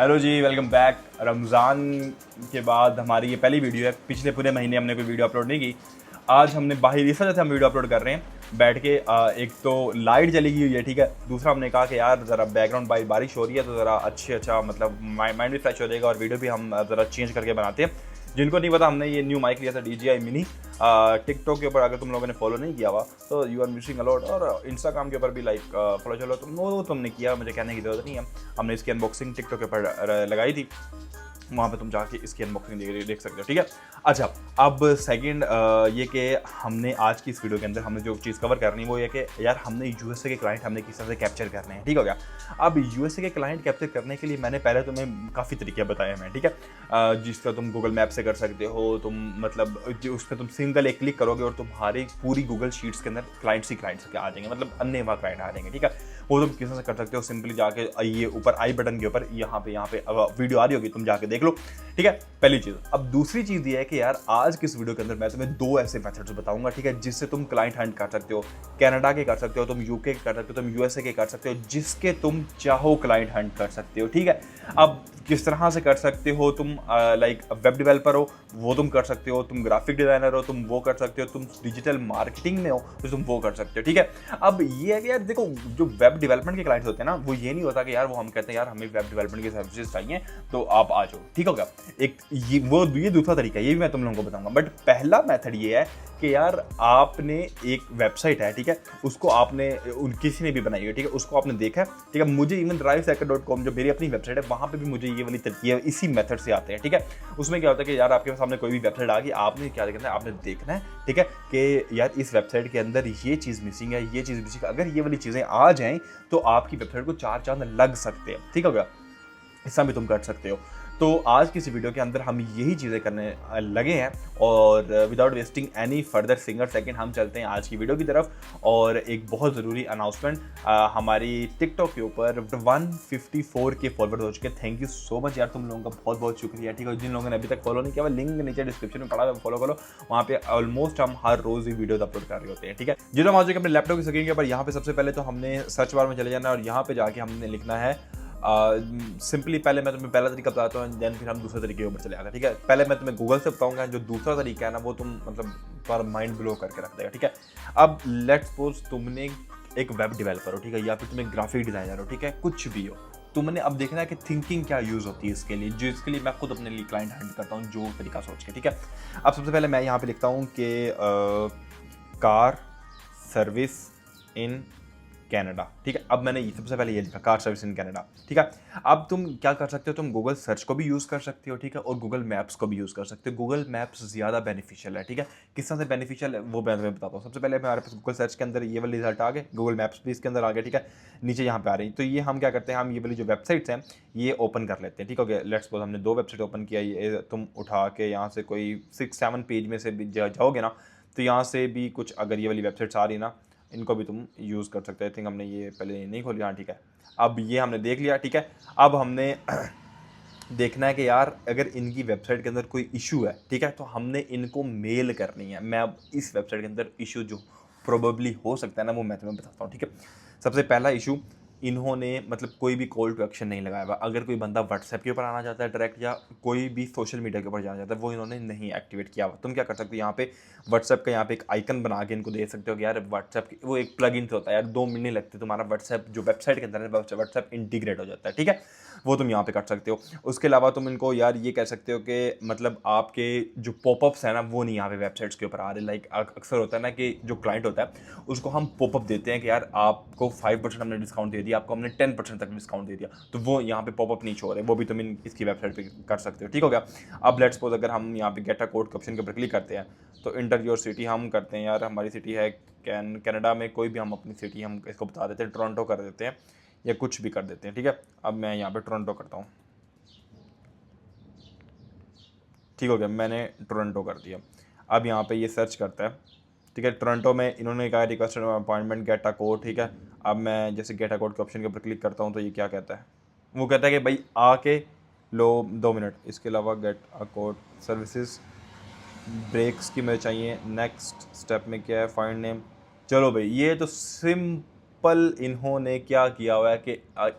Hello जी, welcome back. Ramzan के बाद हमारी ये पहली वीडियो है। पिछले पूरे महीने हमने कोई वीडियो अपलोड नहीं की। आज हमने बाहर इस वजह से हम वीडियो अपलोड कर रहे हैं बैठ के। एक तो लाइट चली गई हुई है, ठीक है। दूसरा हमने कहा कि यार ज़रा बैकग्राउंड बारिश हो रही है तो ज़रा अच्छा मतलब माइंड भी फ्रेश हो जाएगा और वीडियो भी हम ज़रा चेंज करके बनाते हैं। जिनको नहीं पता, हमने ये न्यू माइक लिया था DJI मिनी। टिकटॉक के ऊपर अगर तुम लोगों ने फॉलो नहीं किया हुआ तो यू आर मिसिंग अलॉट, और इंस्टाग्राम के ऊपर भी लाइक फॉलो चलो तुम, वो तुमने किया, मुझे कहने की ज़रूरत नहीं है। हमने इसकी अनबॉक्सिंग टिकटॉक के ऊपर लगाई थी, वहाँ पे तुम जाके इसकी अनबॉक्सिंग देख सकते हो, ठीक है। अच्छा, अब सेकंड ये कि हमने आज की इस वीडियो के अंदर हमने जो चीज़ कवर करनी है वो ये कि यार हमने USA के क्लाइंट हमने किस तरह से कैप्चर करने हैं, ठीक हो गया। अब USA के क्लाइंट कैप्चर करने के लिए मैंने पहले तुम्हें काफ़ी तरीके बताए हैं, ठीक है। जिस तरह तुम गूगल मैप से कर सकते हो, तुम मतलब उस पर तुम सिंगल एक क्लिक करोगे और तुम्हारी पूरी गूगल शीट्स के अंदर क्लाइंट्स के आ जाएंगे, मतलब अन्य वहाँ क्लाइंट आ जाएंगे, ठीक है। वो तुम किस तरह से कर सकते हो, सिंपली जाके ये ऊपर आई बटन के ऊपर यहाँ पे वीडियो आ रही होगी, तुम जाके देख लो, ठीक है। पहली चीज़। अब दूसरी चीज़ ये है कि यार आज की इस वीडियो के अंदर मैं तुम्हें दो ऐसे मेथड्स बताऊंगा, ठीक है, जिससे तुम क्लाइंट हंट कर सकते हो। कनाडा के कर सकते हो, तुम UK के कर सकते हो, तुम USA के कर सकते हो, जिसके तुम चाहो क्लाइंट हंट कर सकते हो, ठीक है। अब किस तरह से कर सकते हो तुम, लाइक वेब डेवलपर हो वो तुम कर सकते हो, तुम ग्राफिक डिज़ाइनर हो तुम वो कर सकते हो, तुम डिजिटल मार्केटिंग में हो तो तुम वो कर सकते हो, ठीक है। अब ये है कि यार देखो, जो वेब डेवलपमेंट के क्लाइंट्स होते हैं ना, वो ये नहीं होता कि यार वो हम कहते हैं यार हमें वेब डेवलपमेंट की सर्विसेज चाहिए तो आप आ जाओ, ठीक होगा। एक ये दूसरा तरीका है, ये भी मैं तुम लोगों को बताऊंगा। बट पहला मेथड ये है कि यार आपने एक वेबसाइट है, ठीक है, उसको आपने किसी ने भी बनाई है, ठीक है, उसको आपने देखा है, ठीक है। मुझे इवन drivecycle.com जो मेरी अपनी वेबसाइट है वहाँ पे भी मुझे ये वाली तरीके इसी मेथड से आते हैं, ठीक है। उसमें क्या होता है कि यार आपके सामने कोई भी वेबसाइट आ गई, आपने क्या देखना है, आपने देखना है, ठीक है, कि यार इस वेबसाइट के अंदर ये चीज़ मिसिंग है, ये चीज़ मिसिंग है। अगर ये वाली चीज़ें आ जाएं तो आपकी वेबसाइट को 4 चांद लग सकते हैं, ठीक होगा। ऐसा भी तुम कर सकते हो। तो आज की इस वीडियो के अंदर हम यही चीज़ें करने लगे हैं, और without wasting any further single second हम चलते हैं आज की वीडियो की तरफ। और एक बहुत ज़रूरी अनाउंसमेंट, हमारी टिकटॉक के ऊपर 154 के फॉलोअर्स हो चुके हैं। थैंक यू सो मच यार, तुम लोगों का बहुत बहुत शुक्रिया, ठीक है। जिन लोगों ने अभी तक फॉलो नहीं किया, लिंक नीचे डिस्क्रिप्शन में पड़ा है, फॉलो करो। वहाँ पे ऑलमोस्ट हम हर रोज़ ही वीडियोज अपलोड कर रहे होते हैं, ठीक है। जिस हम आ जाएंगे अपने लैपटॉप की स्क्रीन के ऊपर, यहाँ पे सबसे पहले तो हमने सर्च बार में चले जाना और यहाँ पे जाके हमने लिखना है सिंपली, पहले मैं तुम्हें पहला तरीका बताता हूँ, देन फिर हम दूसरे तरीके के ऊपर चले आते हैं, ठीक है। पहले मैं तुम्हें गूगल से बताऊंगा, जो दूसरा तरीका है ना वो तुम मतलब तुम्हारा माइंड ब्लो करके रख देगा, ठीक है। अब लेट्स सपोज तुमने एक वेब डेवलपर हो, ठीक है, या फिर तुम एक ग्राफिक डिजाइनर हो, ठीक है, कुछ भी हो। तुमने अब देखना है कि थिंकिंग क्या यूज़ होती है इसके लिए, जिसके लिए मैं खुद अपने लिए क्लाइंट हंट करता हूँ जो तरीका सोच के, ठीक है। अब सबसे पहले मैं यहाँ पे लिखता हूँ कि कार सर्विस इन कनाडा, ठीक है। अब मैंने सबसे पहले ये लिखा, कार सर्विस इन कनाडा, ठीक है। अब तुम क्या कर सकते हो, तुम गूगल सर्च को भी यूज़ कर सकते हो, ठीक है, और गूगल मैप्स को भी यूज़ कर सकते हो। गूगल मैप्स ज़्यादा बेनिफिशियल है, ठीक है। किस तरह से बेनिफिशियल है वो मैं तुम्हें बताता हूँ। सबसे पहले हमारे पास गूगल सर्च के अंदर ये वाले रिजल्ट आ गए, गूगल मैप्स भी इसके अंदर आ गए, ठीक है। नीचे यहाँ पे आ रही है, तो ये हम क्या करते हैं, हम ये वाली जो वेबसाइट्स हैं ये ओपन कर लेते हैं, ठीक हो गया। लेट्स सपोज हमने 2 वेबसाइट ओपन किया, ये तुम उठा के यहाँ से कोई 6-7 पेज में से भी जाओगे ना, तो यहाँ से भी कुछ अगर ये वाली वेबसाइट्स आ रही ना, इनको भी तुम यूज़ कर सकते हो। आई थिंक हमने ये पहले नहीं खोली, हाँ ठीक है। अब ये हमने देख लिया, ठीक है। अब हमने देखना है कि यार अगर इनकी वेबसाइट के अंदर कोई इशू है, ठीक है, तो हमने इनको मेल करनी है। मैं अब इस वेबसाइट के अंदर इशू जो प्रोबेबली हो सकता है ना, वो मैं तुम्हें बताता हूँ, ठीक है। सबसे पहला इशू, इन्होंने मतलब कोई भी कॉल टू एक्शन नहीं लगाया हुआ। अगर कोई बंदा व्हाट्सएप के ऊपर आना चाहता है डायरेक्ट, या कोई भी सोशल मीडिया के ऊपर जाना चाहता है, वो इन्होंने नहीं एक्टिवेट किया हुआ। तुम क्या कर सकते हो, यहाँ पे व्हाट्सएप का यहाँ पे एक आइकन बना के इनको दे सकते हो कि यार व्हाट्सएप वो एक प्लग इन होता है यार, 2 मिनट नहीं लगते, तुम्हारा व्हाट्सएप जो वेबसाइट के अंदर है व्हाट्सएप इंटीग्रेट हो जाता है, ठीक है। वो तुम यहाँ पे कर सकते हो। उसके अलावा तुम इनको यार ये कह सकते हो कि मतलब आपके जो पॉपअप्स है ना वो नहीं यहाँ पे वेबसाइट्स के ऊपर आ रहे। लाइक अक्सर होता है ना कि जो क्लाइंट होता है उसको हम पॉपअप देते हैं कि यार आपको 5% हमने डिस्काउंट दे दिया, आपको हमने 10% तक डिस्काउंट दे दिया, तो वो यहाँ पे पॉपअप नहीं शो रहे, वो भी तुम इसकी वेबसाइट पे कर सकते हो, ठीक हो गया। अब लेट्स सपोज अगर हम यहाँ पे गेट अ कोड के ऑप्शन के ऊपर क्लिक करते हैं, तो इंटर योर सिटी हम करते हैं, यार हमारी सिटी है कनाडा में कोई भी हम अपनी सिटी हम इसको बता देते हैं, टोरंटो कर देते हैं या कुछ भी कर देते हैं, ठीक है। अब मैं यहाँ पे टोरंटो करता हूँ, ठीक हो गया, मैंने टोरंटो कर दिया। अब यहाँ पे ये सर्च करता है, ठीक है। टोरंटो में इन्होंने कहा request appointment gate a code, ठीक है। अब मैं जैसे गेट अ कोड के ऑप्शन के ऊपर क्लिक करता हूँ तो ये क्या कहता है, वो कहता है कि भाई आके लो 2 मिनट। इसके अलावा get a code services breaks की मुझे चाहिए, नेक्स्ट स्टेप में क्या है, फाइंड नेम। चलो भाई, ये तो सिंपल इन्होंने क्या किया हुआ है कि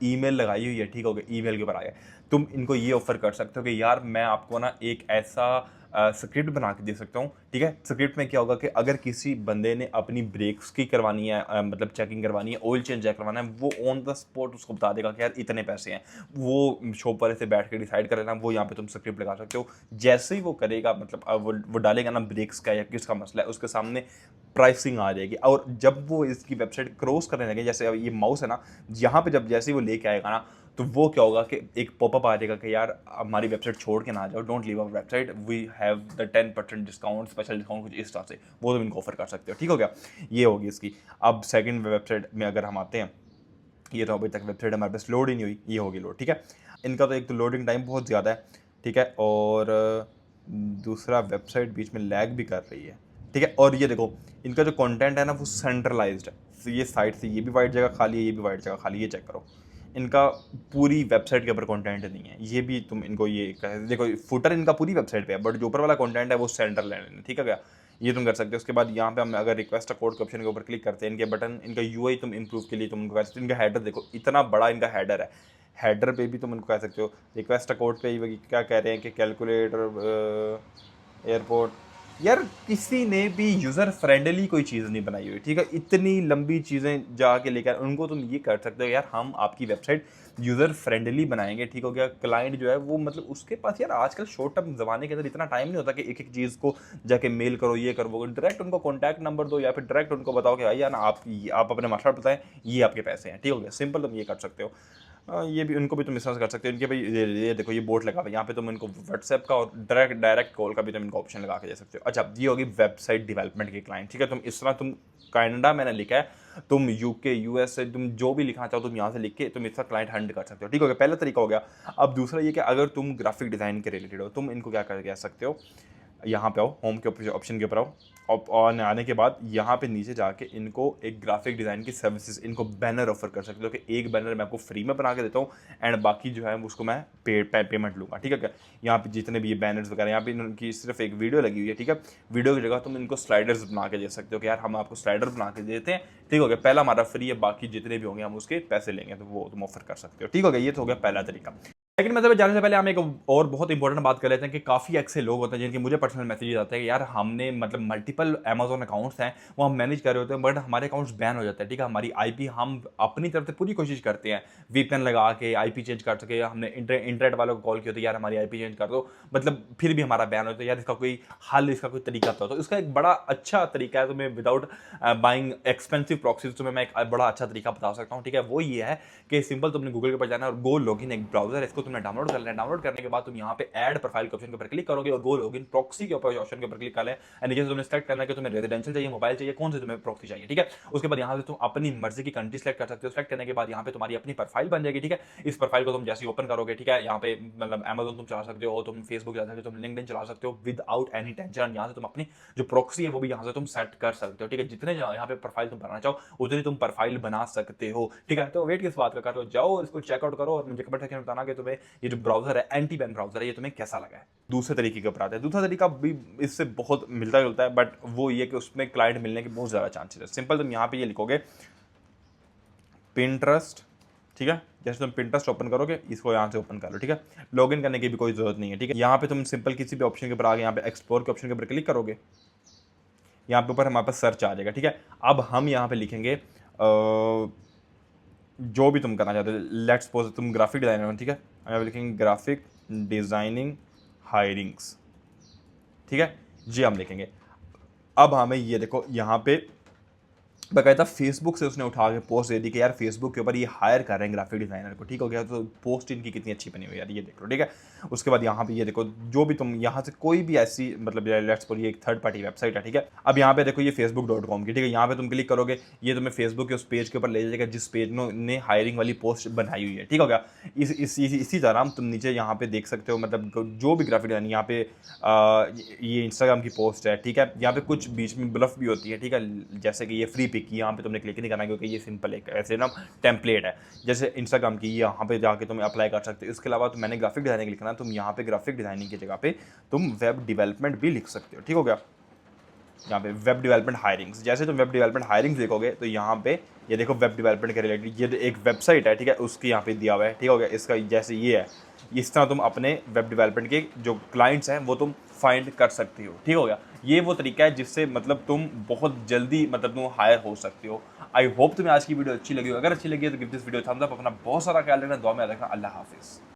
ईमेल लगाई हुई है, ठीक हो गया, ईमेल के ऊपर आ गया। तुम इनको ये ऑफर कर सकते हो कि यार मैं आपको ना एक ऐसा स्क्रिप्ट बना के दे सकता हूँ, ठीक है। स्क्रिप्ट में क्या होगा कि अगर किसी बंदे ने अपनी ब्रेक्स की करवानी है, मतलब चेकिंग करवानी है, ऑयल चेंज करवाना है, वो ऑन द स्पॉट उसको बता देगा कि यार इतने पैसे हैं। वो शॉप वाले से बैठ के डिसाइड कर लेना, वो यहाँ पे तुम स्क्रिप्ट लगा सकते हो। जैसे ही वो करेगा, मतलब वो डालेगा ना ब्रेक्स का या किसका मसला है, उसके सामने प्राइसिंग आ जाएगी। और जब वो इसकी वेबसाइट क्रॉस करने लगे, जैसे अब ये माउस है ना, यहाँ पे जब जैसे ही वो लेके आएगा ना, तो वो क्या होगा कि एक पॉपअप आ जाएगा कि यार हमारी वेबसाइट छोड़ के ना आ जाओ, don't leave our website, we have the 10% discount, special discount, कुछ इस तरह से वो तुम इनको ऑफर कर सकते हो, ठीक हो गया। ये होगी इसकी। अब सेकंड वेबसाइट में अगर हम आते हैं, ये तो अभी तक वेबसाइट हमारे पास लोड ही नहीं हुई, ये होगी लोड, ठीक है। इनका तो एक तो लोडिंग टाइम बहुत ज़्यादा है, ठीक है, और दूसरा वेबसाइट बीच में लैग भी कर रही है, ठीक है। और ये देखो इनका जो कंटेंट है ना वो सेंट्रलाइज्ड है, तो ये साइट से ये भी वाइट जगह खाली है, ये भी वाइट जगह खाली है, ये चेक करो। इनका पूरी वेबसाइट के ऊपर कंटेंट नहीं है, ये भी तुम इनको ये देखो, फुटर इनका पूरी वेबसाइट पे है, बट जो ऊपर वाला कंटेंट है वो सेंट्रलाइज्ड है, ठीक है क्या। ये तुम कर सकते हो। उसके बाद यहाँ पे हम अगर रिक्वेस्ट कोड के ऑप्शन के ऊपर क्लिक करते हैं, इनके बटन, इनका यूआई तुम इंप्रूव के लिए तुम इनको कह सकते हो। इनका हेडर देखो, इतना बड़ा इनका हेडर है, हेडर पे भी तुम इनको कह सकते हो। रिक्वेस्ट कोड पे ही क्या कह रहे हैं कि कैलकुलेटर एयरपोर्ट, यार किसी ने भी यूज़र फ्रेंडली कोई चीज़ नहीं बनाई हुई, ठीक है। इतनी लंबी चीज़ें जाके लेकर उनको तुम ये कर सकते हो, यार हम आपकी वेबसाइट यूज़र फ्रेंडली बनाएंगे, ठीक हो गया। क्लाइंट जो है वो मतलब उसके पास यार आजकल शॉर्ट टर्म ज़माने के अंदर इतना टाइम नहीं होता कि एक एक चीज़ को जाके मेल करो, ये करो, वो। डायरेक्ट उनको कॉन्टैक्ट नंबर दो या फिर डायरेक्ट उनको बताओ कि भाई यार आप अपने मसला बताएं, ये आपके पैसे हैं, ठीक हो गया। सिंपल तुम ये कर सकते हो। ये भी उनको भी तुम मिसयूज कर सकते हो। इनके भाई ये देखो ये बोट लगा हुआ है, यहाँ पे तुम इनको व्हाट्सएप का और डायरेक्ट कॉल का भी तुम इनको ऑप्शन लगा के दे सकते हो। अच्छा, ये होगी वेबसाइट डेवलपमेंट की क्लाइंट, ठीक है। तुम इस तरह तुम कनाडा मैंने लिखा है, तुम यूके यूएसए तुम जो भी लिखना चाहो तुम यहाँ से लिख के तुम इसका क्लाइंट हैंडल कर सकते हो, ठीक हो गया। पहला तरीका हो गया। अब दूसरा ये कि अगर तुम ग्राफिक डिज़ाइन के रिलेटेड हो, तुम इनको क्या कर कह सकते हो, यहाँ पे आओ, होम के ऑप्शन के ऊपर आओ, और आने के बाद यहाँ पे नीचे जाके इनको एक ग्राफिक डिज़ाइन की सर्विसेज, इनको बैनर ऑफर कर सकते हो कि एक बैनर मैं आपको फ्री में बना के देता हूँ एंड बाकी जो है उसको मैं पेमेंट लूँगा, ठीक है क्या। यहाँ पे जितने भी ये बैनर्स वगैरह, यहाँ पे इनकी सिर्फ एक वीडियो लगी हुई है, ठीक है। वीडियो की जगह तुम इनको स्लाइडर्स बना के दे सकते हो कि यार हम आपको स्लाइडर बना के देते हैं, ठीक हो गया। पहला हमारा फ्री है, बाकी जितने भी होंगे हम उसके पैसे लेंगे, तो वो तुम ऑफर कर सकते हो, ठीक हो गया। ये तो हो गया पहला तरीका। लेकिन मतलब जाने से पहले हम एक और बहुत इंपॉर्टेंट बात कर लेते हैं कि काफ़ी ऐसे लोग होते हैं जिनके मुझे पर्सनल मैसेजेस आते हैं कि यार हमने मतलब मल्टीपल अमेजोन अकाउंट्स हैं, वो हम मैनेज कर रहे होते हैं, बट हमारे अकाउंट्स बैन हो जाते हैं, ठीक है। हमारी आईपी हम अपनी तरफ से पूरी कोशिश करते हैं वीपीएन लगा के आईपी चेंज कर सके, हमने इंटरनेट वालों को कॉल किया तो यार हमारी आईपी चेंज कर दो, मतलब फिर भी हमारा बैन होता है। यार इसका कोई हल, इसका कोई तरीका तो इसका एक बड़ा अच्छा तरीका है, तुम्हें विदाउट बाइंग एक्सपेंसिव प्रॉक्सीज तुम्हें मैं एक बड़ा अच्छा तरीका बता सकता हूँ, ठीक है। वो ये है कि सिंपल तुमने गूगल के ऊपर जाना और गो लॉगिन एक ब्राउजर है, इसको तुमने डाउनलोड कर लेना। डाउनलोड करने के बाद तुम यहाँ पे ऐड प्रोफाइल के ऑप्शन के ऊपर क्लिक करोगे और गो लॉगिन प्रॉक्सी के ऊपर ऑप्शन के ऊपर क्लिक कर लें। एंड नीचे से तुमने सेलेक्ट करना है कि तुम्हें रेजिडेंशियल चाहिए, मोबाइल चाहिए, कौन से तुम्हें प्रॉक्सी चाहिए, ठीक है। उसके बाद यहाँ से तुम अपनी मर्जी की कंट्री सेलेक्ट कर सकते हो। सेलेक्ट करने के बाद यहाँ पे तुम्हारी अपनी प्रोफाइल बन जाएगी, ठीक है। इस प्रोफाइल को तुम जैसे ही ओपन करोगे, ठीक है, यहाँ पे मतलब अमेजोन तुम चला सकते हो, तुम फेसबुक चला सकते हो, तुम लिंक्डइन चला सकते हो विदाउट एनी टेंशन। यहाँ से तुम अपनी जो प्रॉक्सी है वो भी यहाँ से तुम सेट कर सकते हो, ठीक है। जितने यहाँ पे प्रोफाइल तुम बनाना चाहो उतनी तुम प्रोफाइल बना सकते हो, ठीक है। तो वेट किस बात का करो, जाओ इसको चेकआउट करो और मुझे कमेंट सेक्शन में बताना कि तुम्हें ये जो ब्राउजर है, एंटी बैन ब्राउजर है, ये तुम्हें कैसा लगा है। दूसरे तरीके के ऊपर आता है। दूसरा तरीका भी इससे बहुत मिलता जुलता है, बट वो ये कि उसमें क्लाइंट मिलने के बहुत ज़्यादा चांसेस है। सिंपल तुम यहाँ पे ये लिखोगे पिंटरेस्ट, ठीक है। जैसे तुम पिंटरेस्ट ओपन करोगे, इसको यहाँ से ओपन कर लो, ठीक है। लॉगिन करने की भी कोई जरूरत नहीं है, ठीक है। यहाँ पे तुम सिंपल किसी भी ऑप्शन के ऊपर आगे यहाँ पे एक्सप्लोर के ऑप्शन के ऊपर क्लिक करोगे, यहाँ पे ऊपर हमारे पास सर्च आ जाएगा, ठीक है। अब हम यहाँ पे लिखेंगे जो भी तुम करना चाहते हो, लेट्स सपोज तुम ग्राफिक डिजाइनर हो, ठीक है। यहाँ पे लिखेंगे ग्राफिक डिजाइनिंग हायरिंग्स, ठीक है जी, हम लिखेंगे। अब हमें ये देखो यहाँ पे बाकायदा फेसबुक से उसने उठा के पोस्ट दे दी कि यार फेसबुक के ऊपर ये हायर कर रहे हैं ग्राफिक डिज़ाइनर को, ठीक हो गया। तो पोस्ट इनकी कितनी अच्छी बनी हुई यार, ये देख लो, ठीक है। उसके बाद यहाँ पे ये देखो, जो भी तुम यहाँ से कोई भी ऐसी मतलब लेट्स सपोज ये एक थर्ड पार्टी वेबसाइट है, ठीक है। अब यहाँ पे देखो ये facebook.com की, ठीक है। यहाँ पे तुम क्लिक करोगे, ये तुम्हें फेसबुक के उस पेज के ऊपर ले जाएगा जिस पेज ने हायरिंग वाली पोस्ट बनाई हुई है, ठीक हो गया। इसी तरह तुम नीचे यहाँ पे देख सकते हो, मतलब जो भी ग्राफिक डिज़ाइन, यहाँ पे ये इंस्टाग्राम की पोस्ट है, ठीक है। यहाँ पे कुछ बीच में ब्लफ भी होती है, ठीक है। जैसे कि ये फ्री पिक, यहाँ पे तुमने क्लिक नहीं करना क्योंकि ये सिंपल एक ऐसे ना टेम्पलेट है, जैसे इंस्टाग्राम की, यहाँ पे जाके तुम अप्लाई कर सकते हो। इसके अलावा तो मैंने ग्राफिक डिजाइनिंग लिखना, तुम यहाँ पे ग्राफिक डिजाइनिंग की जगह पे तुम वेब डेवलपमेंट भी लिख सकते हो, ठीक हो गया। यहाँ पे वेब डेवलपमेंट हायरिंग्स, जैसे तुम वेब डेवलपमेंट हायरिंग्स देखोगे तो यहाँ पे ये देखो वेब डेवलपमेंट के रिलेटेड ये एक वेबसाइट है, ठीक है, उसकी यहाँ पे दिया हुआ है, ठीक हो गया। इसका जैसे ये है, इस तरह तुम अपने वेब डेवलपमेंट के जो क्लाइंट्स हैं वो तुम फाइंड कर सकती हो। ठीक हो गया, ये वो तरीका है जिससे मतलब तुम बहुत जल्दी मतलब तुम हायर हो सकते हो। आई होप तुम्हें आज की वीडियो अच्छी लगी हो। अगर अच्छी लगी है तो give this video Thums up. अपना बहुत सारा ख्याल रखना, दुआ में याद रखना। अल्लाह हाफिज़।